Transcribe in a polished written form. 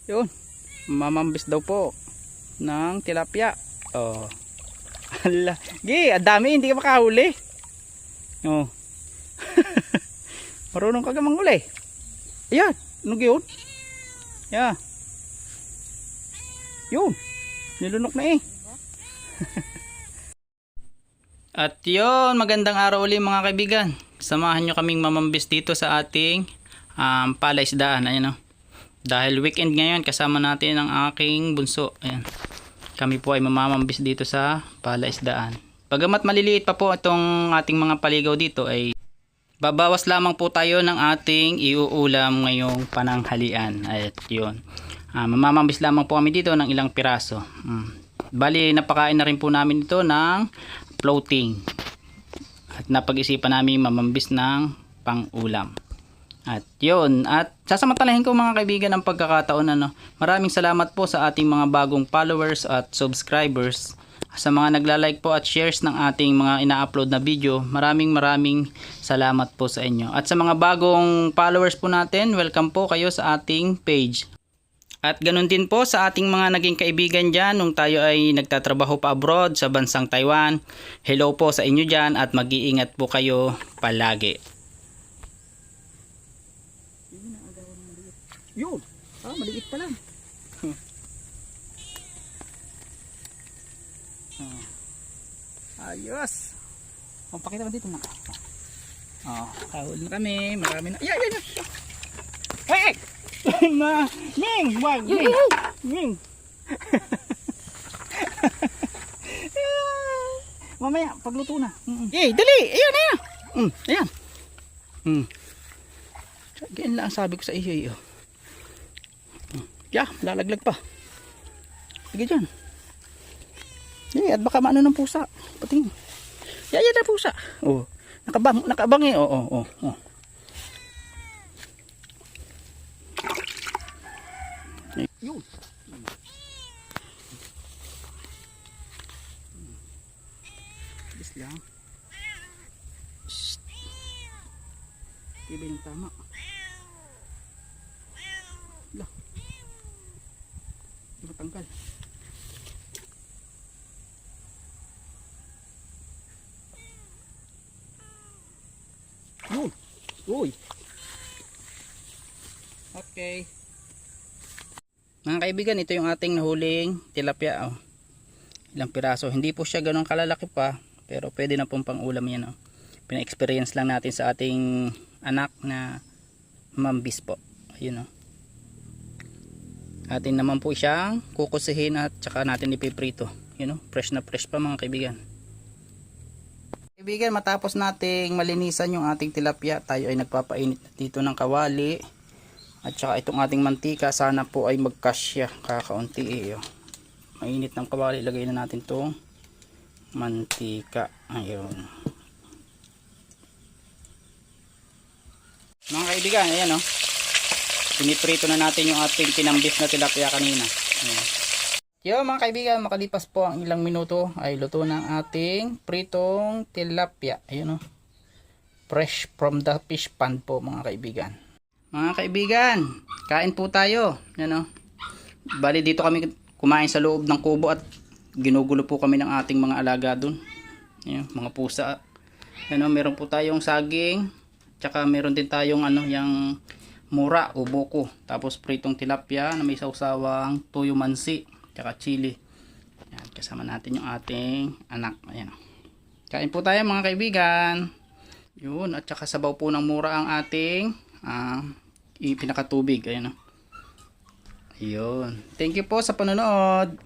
Yun. Mamambis daw po ng tilapia. Oh. Hala. Gi, ang dami, hindi ka makahuli. Oh. Marunong ka gamang huli. Ayan, ano yun? Yeah. Yun. Nilunok na eh. At yun, magandang araw ulit mga kaibigan. Samahan nyo kaming mamambis dito sa ating palaisdaan. Ayan o. Dahil weekend ngayon, kasama natin ang aking bunso. Ayan. Kami po ay mamamambis dito sa palaisdaan. Bagamat maliliit pa po itong ating mga paligaw dito, ay babawas lamang po tayo ng ating iuulam ngayong pananghalian. At yun. Mamamambis lamang po kami dito ng ilang piraso. Bali, napakain na rin po namin ito ng floating. At napag-isipan namin mamambis ng pang-ulam. At yun. At sasamantalahin ko mga kaibigan ang pagkakataon. Maraming salamat po sa ating mga bagong followers at subscribers. Sa mga nagla-like po at shares ng ating mga ina-upload na video. Maraming salamat po sa inyo. At sa mga bagong followers po natin, welcome po kayo sa ating page. At ganun din po sa ating mga naging kaibigan dyan nung tayo ay nagtatrabaho pa abroad sa bansang Taiwan. Hello po sa inyo dyan at mag-iingat po kayo palagi. Yun! Maliit pa lang. Ayos! Pakita mo dito na. Kahul na kami. Marami na. Yan! Hey! Ming! Wag! Ming! Mamaya, pagluto na. Dali! Ayan! Ayan! Ganyan lang sabi ko sa iyo. Lalaglag pa. Sige dyan. At baka maano ng pusa. Patingin. Yan na pusa. Nakabang eh. Yun. Bis lang. Iba yung tama. Lah. Matanggal. Yun. Uy. Okay. Mga kaibigan, ito yung ating nahuling tilapia. Ilang piraso. Hindi po siya ganun kalalaki pa, pero pwede na pong pang-ulam yan. Pina-experience lang natin sa ating anak na mambis po. Ayun. Atin naman po siyang kukusihin at saka natin ipiprito. Fresh na fresh pa mga kaibigan. Kaibigan, matapos nating malinisan yung ating tilapia, tayo ay nagpapainit dito ng kawali. At saka itong ating mantika, sana po ay magkasya kakaunti mainit ng kawali, ilagay na natin itong mantika. Ayun. Mga kaibigan, ayan piniprito na natin yung ating tinambis na tilapia kanina. Ayan. Mga kaibigan, makalipas po ang ilang minuto ay luto ng ating pritong tilapia. Ayun fresh from the fish pond po mga kaibigan. Mga kaibigan, kain po tayo. Bali dito kami kumain sa loob ng kubo at ginugulo po kami ng ating mga alaga dun. Mga pusa. Meron po tayong saging, tsaka meron din tayong yung mura o buko. Tapos pritong tilapia na may sausawang toyo mansi, tsaka chili. Yan, kasama natin yung ating anak. Ayan. Kain po tayo mga kaibigan. Yun, at tsaka sabaw po ng mura ang ating pinakatubig. Ayun. Thank you po sa panonood.